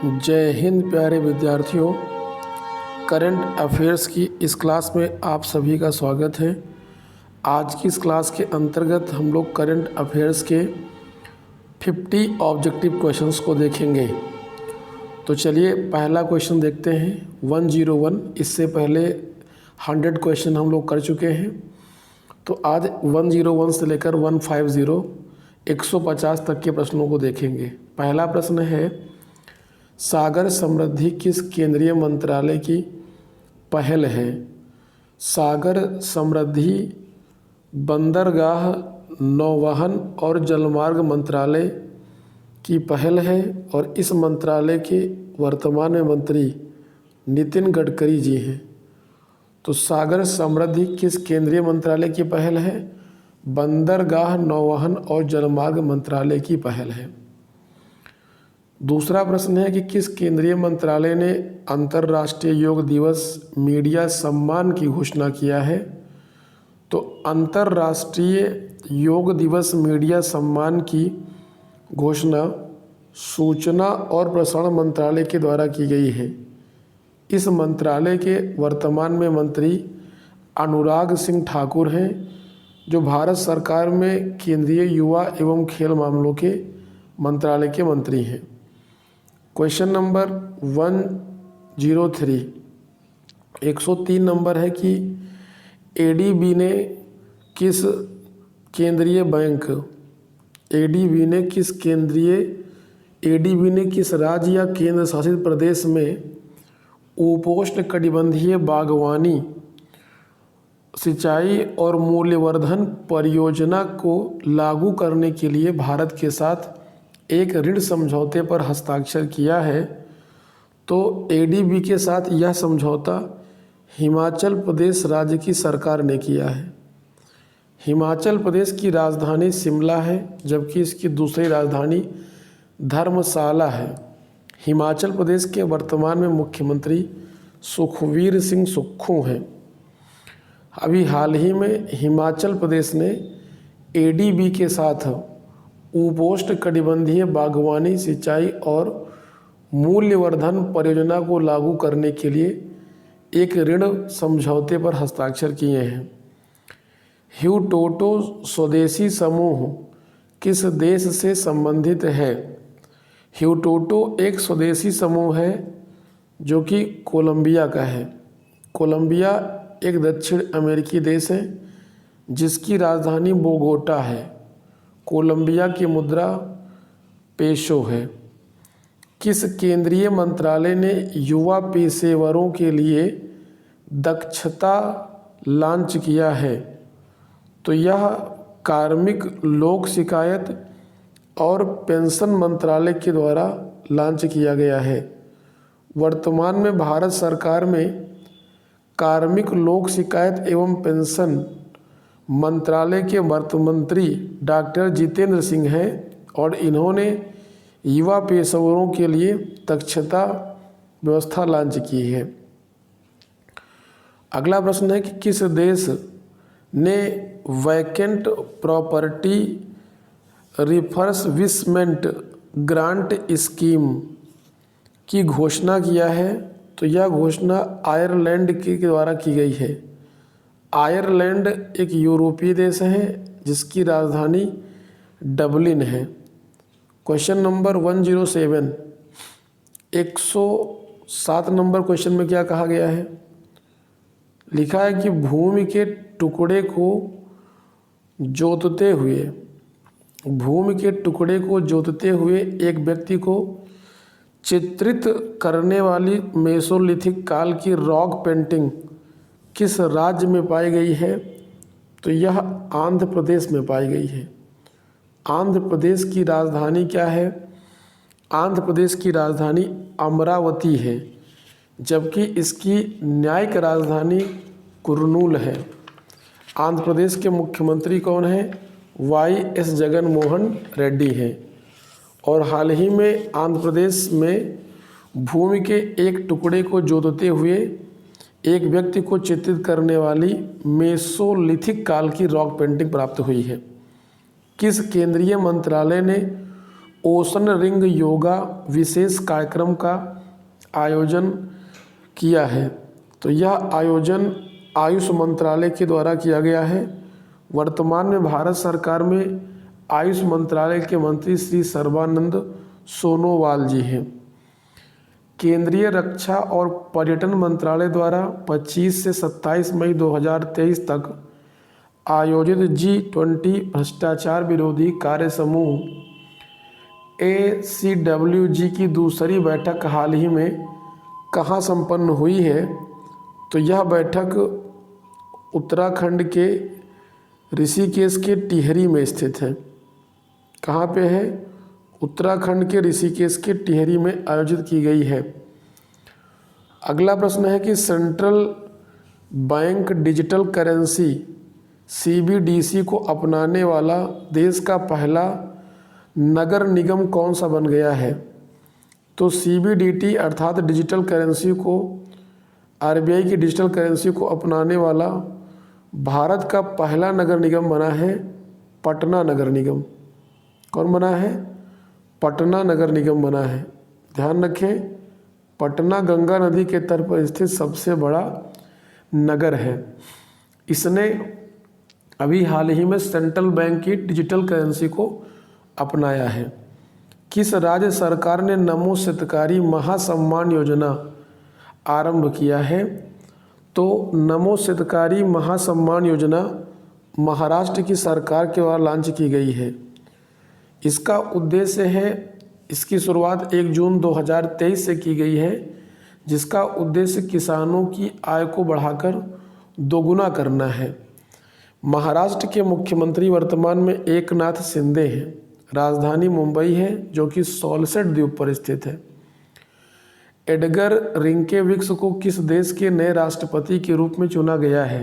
जय हिंद प्यारे विद्यार्थियों। करंट अफेयर्स की इस क्लास में आप सभी का स्वागत है। आज की इस क्लास के अंतर्गत हम लोग करंट अफेयर्स के 50 ऑब्जेक्टिव क्वेश्चंस को देखेंगे। तो चलिए पहला क्वेश्चन देखते हैं 101। इससे पहले 100 क्वेश्चन हम लोग कर चुके हैं। तो आज 101 से लेकर 150 150 तक के प्रश्नों को देखेंगे। पहला प्रश्न है, सागर समृद्धि किस केंद्रीय मंत्रालय की पहल है? सागर समृद्धि बंदरगाह, नौवहन और जलमार्ग मंत्रालय की पहल है और इस मंत्रालय के वर्तमान में मंत्री नितिन गडकरी जी हैं। तो सागर समृद्धि किस केंद्रीय मंत्रालय की पहल है? बंदरगाह, नौवहन और जलमार्ग मंत्रालय की पहल है। दूसरा प्रश्न है कि किस केंद्रीय मंत्रालय ने अंतर्राष्ट्रीय योग दिवस मीडिया सम्मान की घोषणा किया है? तो अंतर्राष्ट्रीय योग दिवस मीडिया सम्मान की घोषणा सूचना और प्रसारण मंत्रालय के द्वारा की गई है। इस मंत्रालय के वर्तमान में मंत्री अनुराग सिंह ठाकुर हैं, जो भारत सरकार में केंद्रीय युवा एवं खेल मामलों के मंत्रालय के मंत्री हैं। क्वेश्चन नंबर 103 103 नंबर है कि एडीबी ने किस राज्य या केंद्र शासित प्रदेश में उपोष्णकटिबंधीय बागवानी, सिंचाई और मूल्यवर्धन परियोजना को लागू करने के लिए भारत के साथ एक ऋण समझौते पर हस्ताक्षर किया है? तो एडीबी के साथ यह समझौता हिमाचल प्रदेश राज्य की सरकार ने किया है। हिमाचल प्रदेश की राजधानी शिमला है, जबकि इसकी दूसरी राजधानी धर्मशाला है। हिमाचल प्रदेश के वर्तमान में मुख्यमंत्री सुखवीर सिंह सुक्खू हैं। अभी हाल ही में हिमाचल प्रदेश ने एडीबी के साथ उपोष्णकटिबंधीय बागवानी, सिंचाई और मूल्यवर्धन परियोजना को लागू करने के लिए एक ऋण समझौते पर हस्ताक्षर किए हैं। ह्यूटोटो स्वदेशी समूह किस देश से संबंधित है? ह्यूटोटो एक स्वदेशी समूह है जो कि कोलंबिया का है। कोलंबिया एक दक्षिण अमेरिकी देश है जिसकी राजधानी बोगोटा है। कोलंबिया की मुद्रा पेसो है। किस केंद्रीय मंत्रालय ने युवा पेशेवरों के लिए दक्षता लॉन्च किया है? तो यह कार्मिक लोक शिकायत और पेंशन मंत्रालय के द्वारा लॉन्च किया गया है। वर्तमान में भारत सरकार में कार्मिक लोक शिकायत एवं पेंशन मंत्रालय के मंत्री डॉक्टर जितेंद्र सिंह हैं और इन्होंने युवा पेशेवरों के लिए दक्षता व्यवस्था लॉन्च की है। अगला प्रश्न है कि किस देश ने vacant property refurbishment grant scheme की घोषणा किया है? तो यह घोषणा आयरलैंड के द्वारा की गई है। आयरलैंड एक यूरोपीय देश है जिसकी राजधानी डबलिन है। क्वेश्चन नंबर 107 107 नंबर क्वेश्चन में क्या कहा गया है? लिखा है कि भूमि के टुकड़े को जोतते हुए एक व्यक्ति को चित्रित करने वाली मेसोलिथिक काल की रॉक पेंटिंग किस राज्य में पाई गई है? तो यह आंध्र प्रदेश में पाई गई है। आंध्र प्रदेश की राजधानी क्या है? आंध्र प्रदेश की राजधानी अमरावती है, जबकि इसकी न्यायिक राजधानी कुर्नूल है। आंध्र प्रदेश के मुख्यमंत्री कौन हैं? YS जगन मोहन रेड्डी हैं। और हाल ही में आंध्र प्रदेश में भूमि के एक टुकड़े को जोतते हुए एक व्यक्ति को चित्रित करने वाली मेसोलिथिक काल की रॉक पेंटिंग प्राप्त हुई है। किस केंद्रीय मंत्रालय ने ओशन रिंग योगा विशेष कार्यक्रम का आयोजन किया है? तो यह आयोजन आयुष मंत्रालय के द्वारा किया गया है। वर्तमान में भारत सरकार में आयुष मंत्रालय के मंत्री श्री सर्बानंद सोनोवाल जी हैं। केंद्रीय रक्षा और पर्यटन मंत्रालय द्वारा 25 से 27 मई 2023 तक आयोजित G20 भ्रष्टाचार विरोधी कार्य समूह ACWG की दूसरी बैठक हाल ही में कहाँ संपन्न हुई है? तो यह बैठक उत्तराखंड के ऋषिकेश के टिहरी में स्थित है। कहाँ पे है? उत्तराखंड के ऋषिकेश के टिहरी में आयोजित की गई है। अगला प्रश्न है कि central bank digital currency CBDC को अपनाने वाला देश का पहला नगर निगम कौन सा बन गया है? तो CBDT अर्थात डिजिटल करेंसी को RBI की डिजिटल करेंसी को अपनाने वाला भारत का पहला नगर निगम बना है पटना नगर निगम। कौन बना है? पटना नगर निगम बना है। ध्यान रखें, पटना गंगा नदी के तट पर स्थित सबसे बड़ा नगर है। इसने अभी हाल ही में सेंट्रल बैंक की डिजिटल करेंसी को अपनाया है। किस राज्य सरकार ने नमो हितकारी महासम्मान योजना आरंभ किया है? तो नमो हितकारी महासम्मान योजना महाराष्ट्र की सरकार के द्वारा लॉन्च की गई है। इसका उद्देश्य है, इसकी शुरुआत 1 जून 2023 से की गई है, जिसका उद्देश्य किसानों की आय को बढ़ाकर दोगुना करना है। महाराष्ट्र के मुख्यमंत्री वर्तमान में एकनाथ शिंदे हैं। राजधानी मुंबई है, जो कि सॉल्सेट द्वीप पर स्थित है। एडगर रिंकेविक्स को किस देश के नए राष्ट्रपति के रूप में चुना गया है?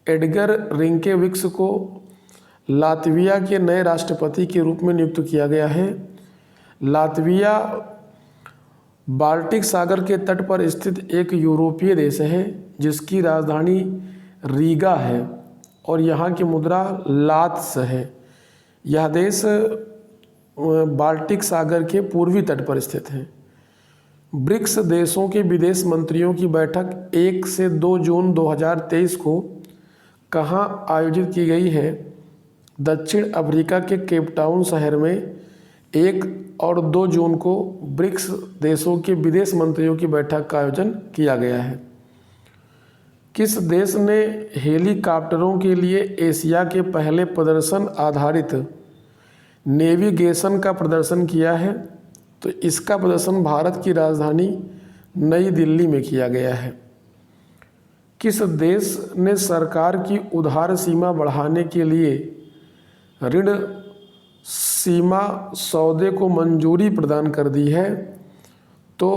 एडगर रिंकेविक्स को लातविया के नए राष्ट्रपति के रूप में नियुक्त किया गया है। लातविया बाल्टिक सागर के तट पर स्थित एक यूरोपीय देश है, जिसकी राजधानी रीगा है और यहाँ की मुद्रा लात्स है। यह देश बाल्टिक सागर के पूर्वी तट पर स्थित है। ब्रिक्स देशों के विदेश मंत्रियों की बैठक 1 से 2 जून 2023 को कहाँ आयोजित की गई है? दक्षिण अफ्रीका के केपटाउन शहर में 1 और 2 जून को ब्रिक्स देशों के विदेश मंत्रियों की बैठक का आयोजन किया गया है। किस देश ने हेलीकॉप्टरों के लिए एशिया के पहले प्रदर्शन आधारित नेविगेशन का प्रदर्शन किया है? तो इसका प्रदर्शन भारत की राजधानी नई दिल्ली में किया गया है। किस देश ने सरकार की उधार सीमा बढ़ाने के लिए ऋण सीमा सौदे को मंजूरी प्रदान कर दी है? तो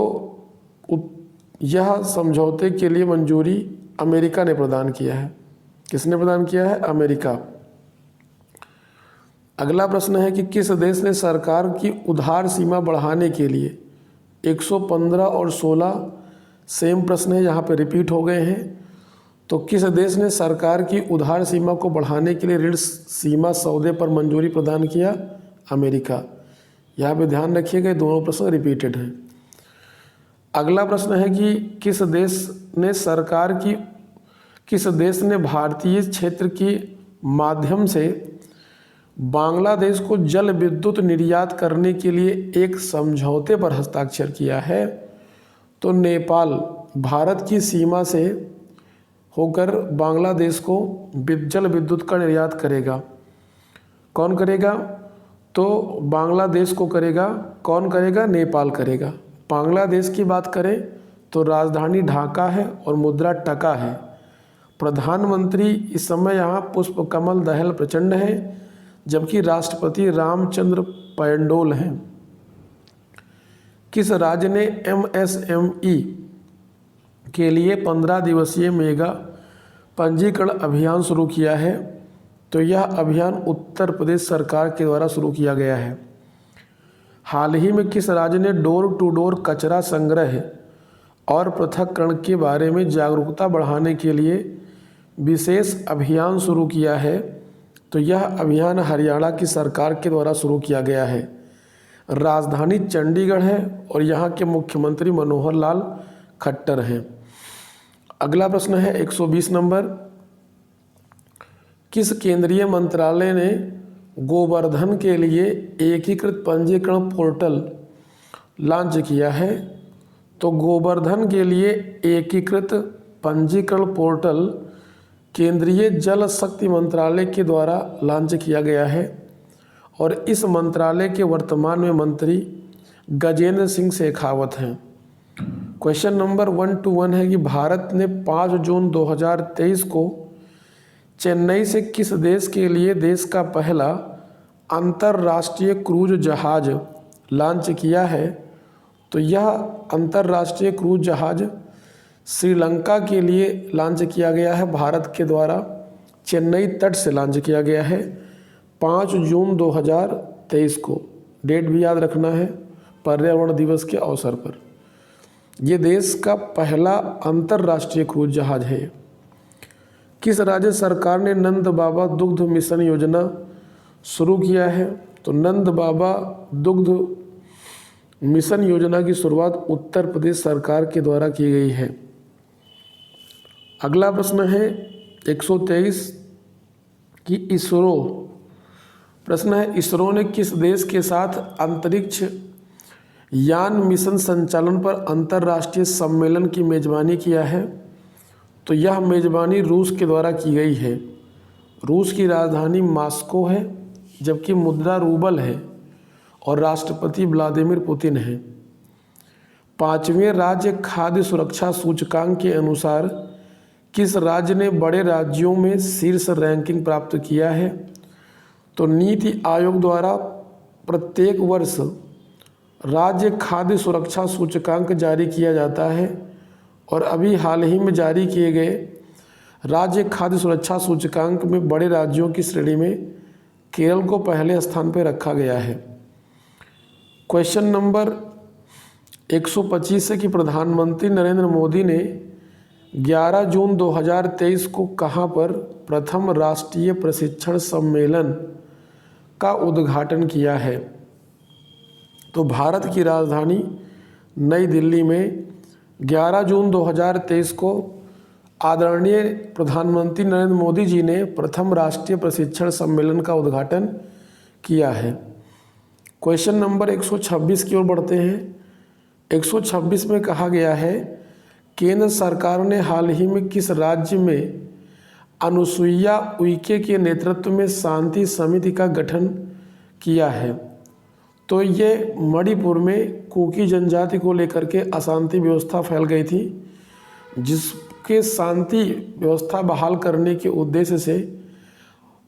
यह समझौते के लिए मंजूरी अमेरिका ने प्रदान किया है। किसने प्रदान किया है? अमेरिका। अगला प्रश्न है कि किस देश ने सरकार की उधार सीमा बढ़ाने के लिए 115 और 16 सेम प्रश्न है, यहाँ पे रिपीट हो गए हैं। तो किस देश ने सरकार की उधार सीमा को बढ़ाने के लिए ऋण सीमा सौदे पर मंजूरी प्रदान किया? अमेरिका। यहाँ पे ध्यान रखिएगा, दोनों प्रश्न रिपीटेड हैं। अगला प्रश्न है कि किस देश ने भारतीय क्षेत्र के माध्यम से बांग्लादेश को जल विद्युत निर्यात करने के लिए एक समझौते पर हस्ताक्षर किया है? तो नेपाल भारत की सीमा से होकर बांग्लादेश को जल विद्युत का निर्यात करेगा। कौन करेगा? तो बांग्लादेश को करेगा। कौन करेगा? नेपाल करेगा। बांग्लादेश की बात करें तो राजधानी ढाका है और मुद्रा टका है। प्रधानमंत्री इस समय यहाँ पुष्पकमल दहल प्रचंड है, जबकि राष्ट्रपति रामचंद्र पैंडोल हैं। किस राज्य ने MSME के लिए 15 दिवसीय मेगा पंजीकरण अभियान शुरू किया है? तो यह अभियान उत्तर प्रदेश सरकार के द्वारा शुरू किया गया है। हाल ही में किस राज्य ने डोर टू डोर कचरा संग्रह और पृथक्करण के बारे में जागरूकता बढ़ाने के लिए विशेष अभियान शुरू किया है? तो यह अभियान हरियाणा की सरकार के द्वारा शुरू किया गया है। राजधानी चंडीगढ़ है और यहाँ के मुख्यमंत्री मनोहर लाल खट्टर हैं। अगला प्रश्न है 120 नंबर। किस केंद्रीय मंत्रालय ने गोवर्धन के लिए एकीकृत पंजीकरण पोर्टल लॉन्च किया है? तो गोवर्धन के लिए एकीकृत पंजीकरण पोर्टल केंद्रीय जल शक्ति मंत्रालय के द्वारा लॉन्च किया गया है और इस मंत्रालय के वर्तमान में मंत्री गजेंद्र सिंह शेखावत हैं। क्वेश्चन नंबर 121 है कि भारत ने 5 जून 2023 को चेन्नई से किस देश के लिए देश का पहला अंतर्राष्ट्रीय क्रूज जहाज लॉन्च किया है? तो यह अंतर्राष्ट्रीय क्रूज जहाज श्रीलंका के लिए लॉन्च किया गया है। भारत के द्वारा चेन्नई तट से लॉन्च किया गया है 5 जून 2023 को। डेट भी याद रखना है पर्यावरण दिवस के अवसर पर। ये देश का पहला अंतर्राष्ट्रीय क्रूज जहाज है। किस राज्य सरकार ने नंद बाबा दुग्ध मिशन योजना शुरू किया है? तो नंद बाबा दुग्ध मिशन योजना की शुरुआत उत्तर प्रदेश सरकार के द्वारा की गई है। अगला प्रश्न है 123 कि इसरो, प्रश्न है इसरो ने किस देश के साथ अंतरिक्ष यान मिशन संचालन पर अंतर्राष्ट्रीय सम्मेलन की मेजबानी किया है? तो यह मेजबानी रूस के द्वारा की गई है। रूस की राजधानी मॉस्को है जबकि मुद्रा रूबल है और राष्ट्रपति व्लादिमीर पुतिन है। 5वें राज्य खाद्य सुरक्षा सूचकांक के अनुसार किस राज्य ने बड़े राज्यों में शीर्ष रैंकिंग प्राप्त किया है? तो नीति आयोग द्वारा प्रत्येक वर्ष राज्य खाद्य सुरक्षा सूचकांक जारी किया जाता है और अभी हाल ही में जारी किए गए राज्य खाद्य सुरक्षा सूचकांक में बड़े राज्यों की श्रेणी में केरल को पहले स्थान पर रखा गया है। क्वेश्चन नंबर 125 है कि प्रधानमंत्री नरेंद्र मोदी ने 11 जून 2023 को कहां पर प्रथम राष्ट्रीय प्रशिक्षण सम्मेलन का उद्घाटन किया है? तो भारत की राजधानी नई दिल्ली में 11 जून 2023 को आदरणीय प्रधानमंत्री नरेंद्र मोदी जी ने प्रथम राष्ट्रीय प्रशिक्षण सम्मेलन का उद्घाटन किया है। क्वेश्चन नंबर 126 की ओर बढ़ते हैं। 126 में कहा गया है केंद्र सरकार ने हाल ही में किस राज्य में अनुसुईया उइके के नेतृत्व में शांति समिति का गठन किया है? तो ये मणिपुर में कुकी जनजाति को लेकर के अशांति व्यवस्था फैल गई थी, जिसके शांति व्यवस्था बहाल करने के उद्देश्य से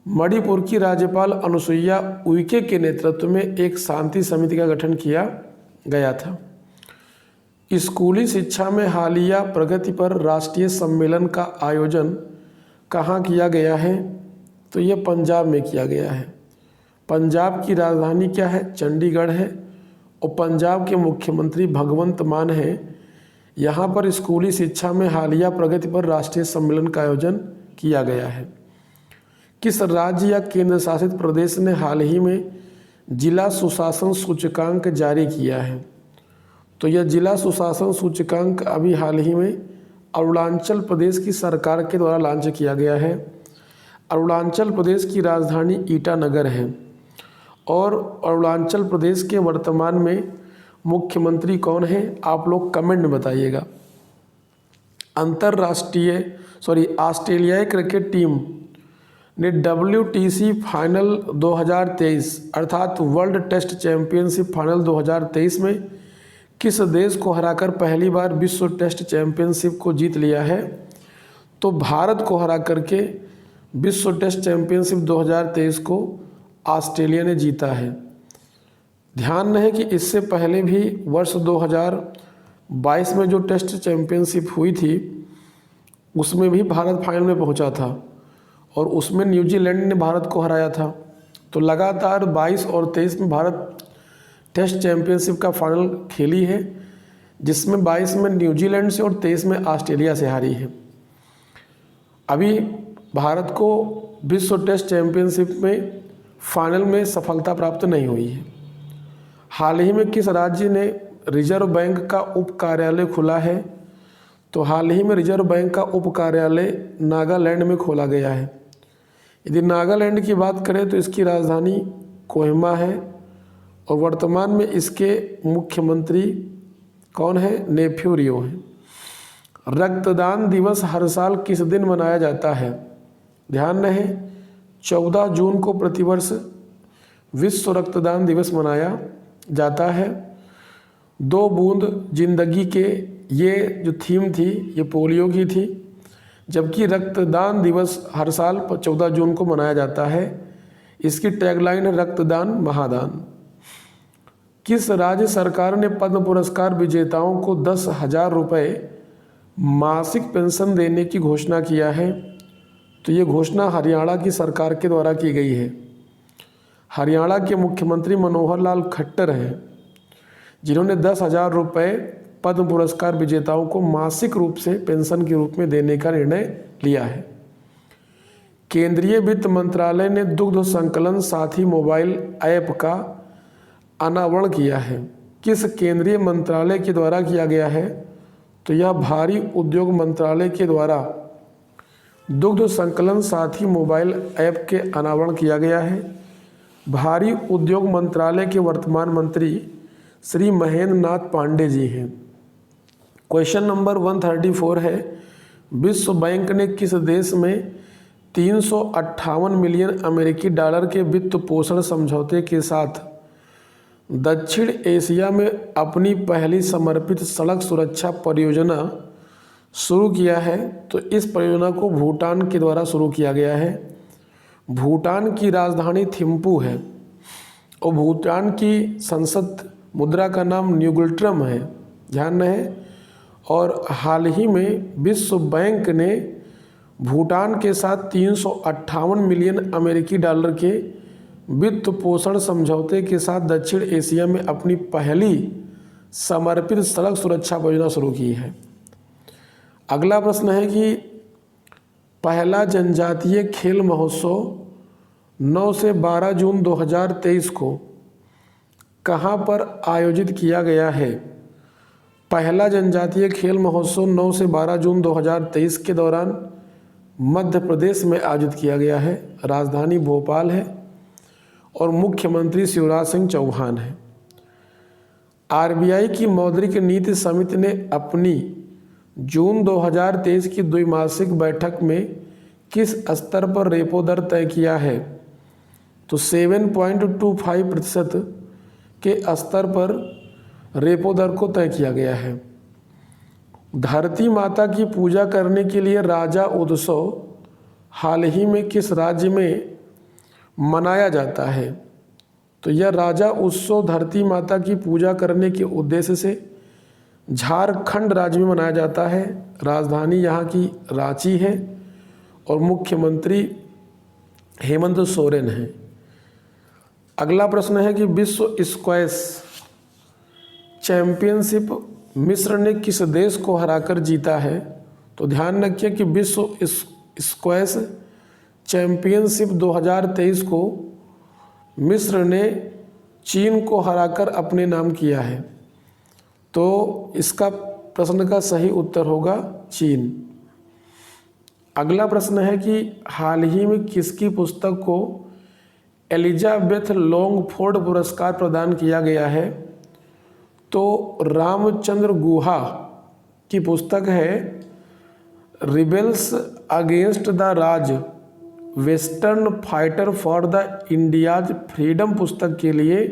मणिपुर की राज्यपाल अनुसुईया उइके के नेतृत्व में एक शांति समिति का गठन किया गया था। स्कूली शिक्षा में हालिया प्रगति पर राष्ट्रीय सम्मेलन का आयोजन कहाँ किया गया है? तो ये पंजाब में किया गया है। पंजाब की राजधानी क्या है? चंडीगढ़ है और पंजाब के मुख्यमंत्री भगवंत मान हैं। यहाँ पर स्कूली शिक्षा में हालिया प्रगति पर राष्ट्रीय सम्मेलन का आयोजन किया गया है। किस राज्य या केंद्र शासित प्रदेश ने हाल ही में जिला सुशासन सूचकांक जारी किया है? तो यह जिला सुशासन सूचकांक अभी हाल ही में अरुणाचल प्रदेश की सरकार के द्वारा लॉन्च किया गया है। अरुणाचल प्रदेश की राजधानी ईटानगर है और अरुणाचल प्रदेश के वर्तमान में मुख्यमंत्री कौन है? आप लोग कमेंट में बताइएगा। ऑस्ट्रेलियाई क्रिकेट टीम ने WTC फाइनल 2023 अर्थात वर्ल्ड टेस्ट चैंपियनशिप फाइनल 2023 में किस देश को हराकर पहली बार विश्व टेस्ट चैंपियनशिप को जीत लिया है? तो भारत को हरा करके विश्व टेस्ट चैंपियनशिप 2023 को ऑस्ट्रेलिया ने जीता है। ध्यान रहे कि इससे पहले भी वर्ष 2022 में जो टेस्ट चैंपियनशिप हुई थी उसमें भी भारत फाइनल में पहुंचा था और उसमें न्यूजीलैंड ने भारत को हराया था। तो लगातार 22 और 23 में भारत टेस्ट चैंपियनशिप का फाइनल खेली है, जिसमें 22 में न्यूजीलैंड से और 23 में ऑस्ट्रेलिया से हारी है। अभी भारत को विश्व टेस्ट चैंपियनशिप में फाइनल में सफलता प्राप्त नहीं हुई है। हाल ही में किस राज्य ने रिजर्व बैंक का उप कार्यालय खुला है? तो हाल ही में रिजर्व बैंक का उप कार्यालय नागालैंड में खोला गया है। यदि नागालैंड की बात करें तो इसकी राजधानी कोहिमा है और वर्तमान में इसके मुख्यमंत्री कौन है? नेफ्यू रियो हैं। रक्तदान दिवस हर साल किस दिन मनाया जाता है? ध्यान रहे 14 जून को प्रतिवर्ष विश्व रक्तदान दिवस मनाया जाता है। 2 बूंद जिंदगी के ये जो थीम थी ये पोलियो की थी, जबकि रक्तदान दिवस हर साल 14 जून को मनाया जाता है। इसकी टैगलाइन है रक्तदान महादान। किस राज्य सरकार ने पद्म पुरस्कार विजेताओं को 10,000 रुपये मासिक पेंशन देने की घोषणा किया है? तो ये घोषणा हरियाणा की सरकार के द्वारा की गई है। हरियाणा के मुख्यमंत्री मनोहर लाल खट्टर हैं जिन्होंने 10,000 रुपये पद्म पुरस्कार विजेताओं को मासिक रूप से पेंशन के रूप में देने का निर्णय लिया है। केंद्रीय वित्त मंत्रालय ने दुग्ध संकलन साथी मोबाइल ऐप का अनावरण किया है। किस केंद्रीय मंत्रालय के द्वारा किया गया है? तो यह भारी उद्योग मंत्रालय के द्वारा दुग्ध संकलन साथी मोबाइल ऐप के अनावरण किया गया है। भारी उद्योग मंत्रालय के वर्तमान मंत्री श्री महेंद्र नाथ पांडे जी हैं। क्वेश्चन नंबर 134 है, विश्व बैंक ने किस देश में 358 मिलियन अमेरिकी डॉलर के वित्त पोषण समझौते के साथ दक्षिण एशिया में अपनी पहली समर्पित सड़क सुरक्षा परियोजना शुरू किया है? तो इस परियोजना को भूटान के द्वारा शुरू किया गया है। भूटान की राजधानी थिम्पू है और भूटान की संसद मुद्रा का नाम न्यूगिल्ट्रम है, ध्यान रहे। और हाल ही में विश्व बैंक ने भूटान के साथ 358 मिलियन अमेरिकी डॉलर के वित्त पोषण समझौते के साथ दक्षिण एशिया में अपनी पहली समर्पित सड़क सुरक्षा परियोजना शुरू की है। अगला प्रश्न है कि पहला जनजातीय खेल महोत्सव 9 से 12 जून 2023 को कहाँ पर आयोजित किया गया है? पहला जनजातीय खेल महोत्सव 9 से 12 जून 2023 के दौरान मध्य प्रदेश में आयोजित किया गया है। राजधानी भोपाल है और मुख्यमंत्री शिवराज सिंह चौहान है। आरबीआई की मौद्रिक नीति समिति ने अपनी जून 2023 की द्विमासिक बैठक में किस स्तर पर रेपो दर तय किया है? तो 7.25% के स्तर पर रेपो दर को तय किया गया है। धरती माता की पूजा करने के लिए राजा उत्सव हाल ही में किस राज्य में मनाया जाता है? तो यह राजा उत्सव धरती माता की पूजा करने के उद्देश्य से झारखंड राज्य में मनाया जाता है। राजधानी यहाँ की रांची है और मुख्यमंत्री हेमंत सोरेन हैं। अगला प्रश्न है कि विश्व स्क्वैश चैंपियनशिप मिस्र ने किस देश को हराकर जीता है? तो ध्यान रखिए कि विश्व स्क्वैश चैंपियनशिप 2023 को मिस्र ने चीन को हराकर अपने नाम किया है। तो इसका प्रश्न का सही उत्तर होगा चीन। अगला प्रश्न है कि हाल ही में किसकी पुस्तक को एलिजाबेथ लॉन्गफोर्ड पुरस्कार प्रदान किया गया है? तो रामचंद्र गुहा की पुस्तक है rebels against the Raj western fighter for the India's freedom पुस्तक के लिए,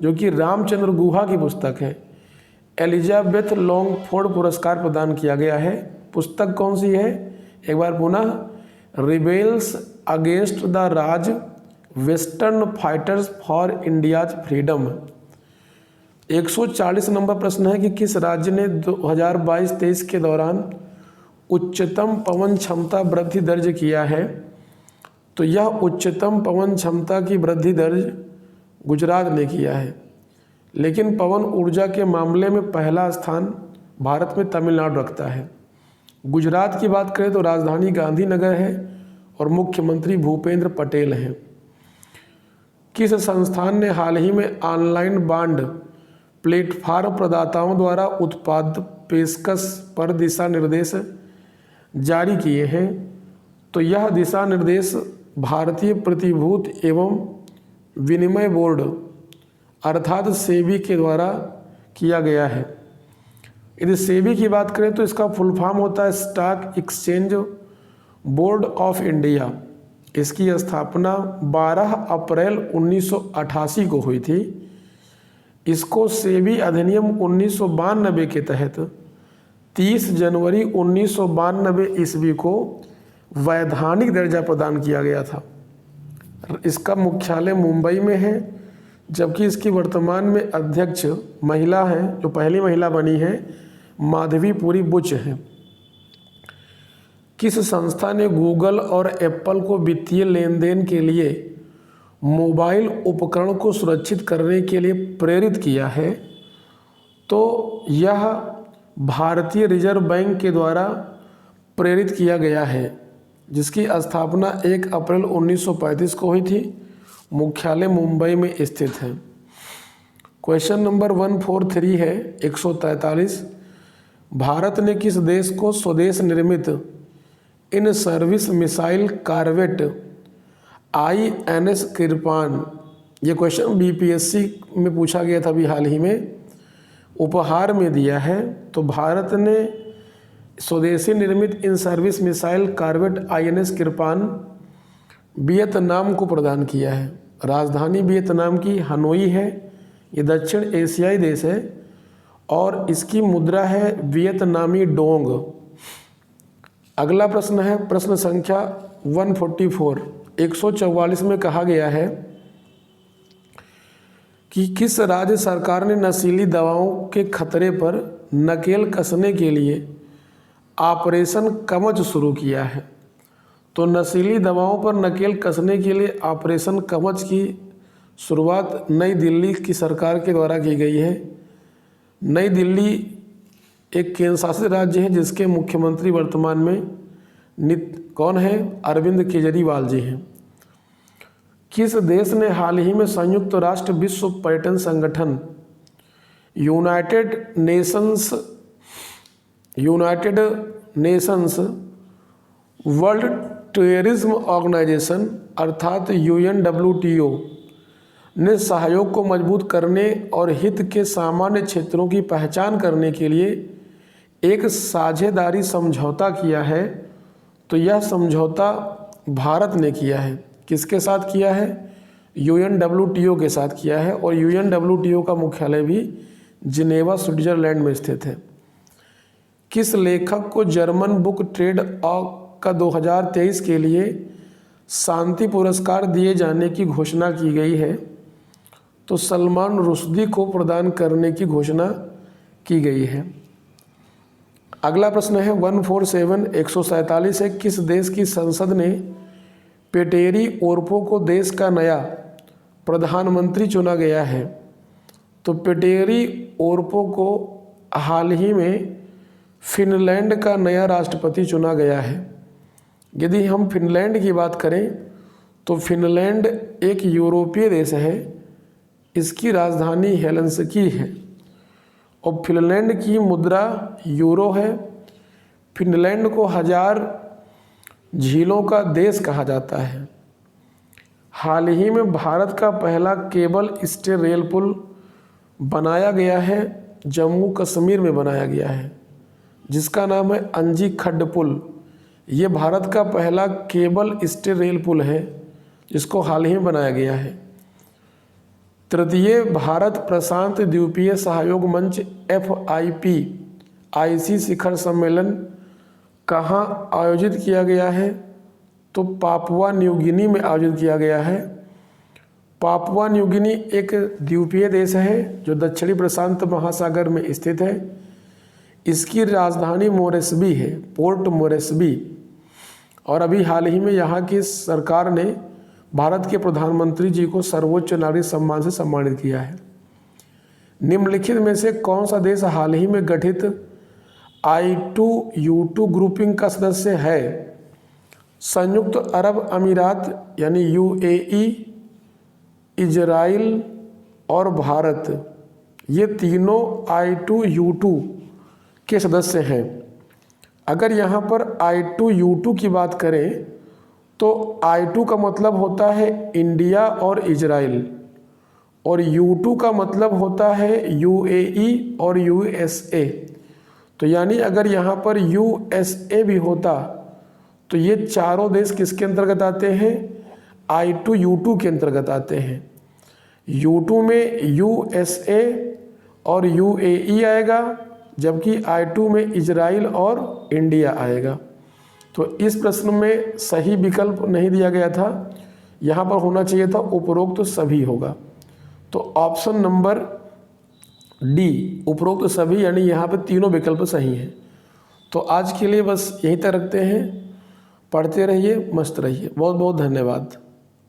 जो कि रामचंद्र गुहा की पुस्तक है, एलिजाबेथ लॉन्गफोर्ड पुरस्कार प्रदान किया गया है। पुस्तक कौन सी है? एक बार पुनः, rebels against the Raj western fighters for India's freedom. 140 number प्रश्न है कि किस राज्य ने 2022-23 के दौरान उच्चतम पवन क्षमता वृद्धि दर्ज किया है? तो यह उच्चतम पवन क्षमता की वृद्धि दर्ज गुजरात ने किया है, लेकिन पवन ऊर्जा के मामले में पहला स्थान भारत में तमिलनाडु रखता है। गुजरात की बात करें तो राजधानी गांधीनगर है और मुख्यमंत्री भूपेंद्र पटेल हैं। किस संस्थान ने हाल ही में ऑनलाइन बॉन्ड प्लेटफॉर्म प्रदाताओं द्वारा उत्पाद पेशकश पर दिशा निर्देश जारी किए हैं? तो यह दिशा निर्देश भारतीय प्रतिभूति एवं विनिमय बोर्ड अर्थात सेबी के द्वारा किया गया है। यदि सेबी की बात करें तो इसका फुल फॉर्म होता है stock exchange board of India. इसकी स्थापना 12 अप्रैल 1988 को हुई थी। इसको सेबी अधिनियम 1992 के तहत 30 जनवरी 1992 ईस्वी को वैधानिक दर्जा प्रदान किया गया था। इसका मुख्यालय मुंबई में है, जबकि इसकी वर्तमान में अध्यक्ष महिला हैं, जो पहली महिला बनी है माधवीपुरी बुच हैं। किस संस्था ने गूगल और एप्पल को वित्तीय लेन देन के लिए मोबाइल उपकरण को सुरक्षित करने के लिए प्रेरित किया है? तो यह भारतीय रिजर्व बैंक के द्वारा प्रेरित किया गया है, जिसकी स्थापना 1 अप्रैल 1935 को हुई थी। मुख्यालय मुंबई में स्थित है। क्वेश्चन नंबर 143 है 143। भारत ने किस देश को स्वदेश निर्मित in service missile corvette INS कृपान, ये क्वेश्चन BPSC में पूछा गया था अभी हाल ही में, उपहार में दिया है? तो भारत ने स्वदेशी निर्मित in service missile corvette INS Kirpan Vietnam को प्रदान किया है। राजधानी वियतनाम की हनोई है। ये दक्षिण एशियाई देश है और इसकी मुद्रा है वियतनामी डोंग। अगला प्रश्न है प्रश्न संख्या 144। 144 में कहा गया है कि किस राज्य सरकार ने नशीली दवाओं के खतरे पर नकेल कसने के लिए ऑपरेशन कवच शुरू किया है? तो नशीली दवाओं पर नकेल कसने के लिए ऑपरेशन कवच की शुरुआत नई दिल्ली की सरकार के द्वारा की गई है। नई दिल्ली एक केंद्र शासित राज्य है जिसके मुख्यमंत्री वर्तमान में कौन है? अरविंद केजरीवाल जी हैं। किस देश ने हाल ही में संयुक्त राष्ट्र विश्व पर्यटन संगठन United Nations World Tourism Organisation अर्थात UNWTO ने सहयोग को मजबूत करने और हित के सामान्य क्षेत्रों की पहचान करने के लिए एक साझेदारी समझौता किया है? तो यह समझौता भारत ने किया है। किसके साथ किया है? UNWTO के साथ किया है और UNWTO का मुख्यालय भी जिनेवा स्विट्जरलैंड में स्थित है। किस लेखक को जर्मन बुक ट्रेड का 2023 के लिए शांति पुरस्कार दिए जाने की घोषणा की गई है? तो सलमान रुश्दी को प्रदान करने की घोषणा की गई है। अगला प्रश्न है 147 147 है। किस देश की संसद ने पेटेरी ओरपो को देश का नया प्रधानमंत्री चुना गया है? तो पेटेरी ओरपो को हाल ही में फिनलैंड का नया राष्ट्रपति चुना गया है। यदि हम फिनलैंड की बात करें तो फिनलैंड एक यूरोपीय देश है। इसकी राजधानी हेलसिंकी है और फिनलैंड की मुद्रा यूरो है। फिनलैंड को 1000 झीलों का देश कहा जाता है। हाल ही में भारत का पहला केबल स्टे रेल पुल बनाया गया है, जम्मू कश्मीर में बनाया गया है, जिसका नाम है अंजी खड्ड पुल। ये भारत का पहला केबल स्टे रेल पुल है जिसको हाल ही में बनाया गया है। तृतीय भारत प्रशांत द्वीपीय सहयोग मंच FIP-IC शिखर सम्मेलन कहाँ आयोजित किया गया है? तो पापुआ न्यू गिनी में आयोजित किया गया है। पापुआ न्यू गिनी एक द्वीपीय देश है जो दक्षिणी प्रशांत महासागर में स्थित है। इसकी राजधानी मोरेस्बी है, पोर्ट मोरेस्बी। और अभी हाल ही में यहाँ की सरकार ने भारत के प्रधानमंत्री जी को सर्वोच्च नागरिक सम्मान से सम्मानित किया है। निम्नलिखित में से कौन सा देश हाल ही में गठित I2U2 ग्रुपिंग का सदस्य है? संयुक्त अरब अमीरात यानी UAE, इजराइल और भारत ये तीनों I2U2 के सदस्य हैं। अगर यहाँ पर I2U2 की बात करें तो I2 का मतलब होता है इंडिया और इजराइल, और U2 का मतलब होता है UAE और USA। तो यानी अगर यहाँ पर USA भी होता तो ये चारों देश किसके अंतर्गत आते हैं? I2U2 के अंतर्गत आते हैं। U2 में USA और UAE आएगा, जबकि I2 में इजराइल और इंडिया आएगा। तो इस प्रश्न में सही विकल्प नहीं दिया गया था, यहाँ पर होना चाहिए था उपरोक्त तो सभी होगा। तो ऑप्शन नंबर डी उपरोक्त तो सभी, यानी यहाँ पे तीनों विकल्प सही हैं। तो आज के लिए बस यहीं तक रखते हैं। पढ़ते रहिए, मस्त रहिए। बहुत बहुत धन्यवाद।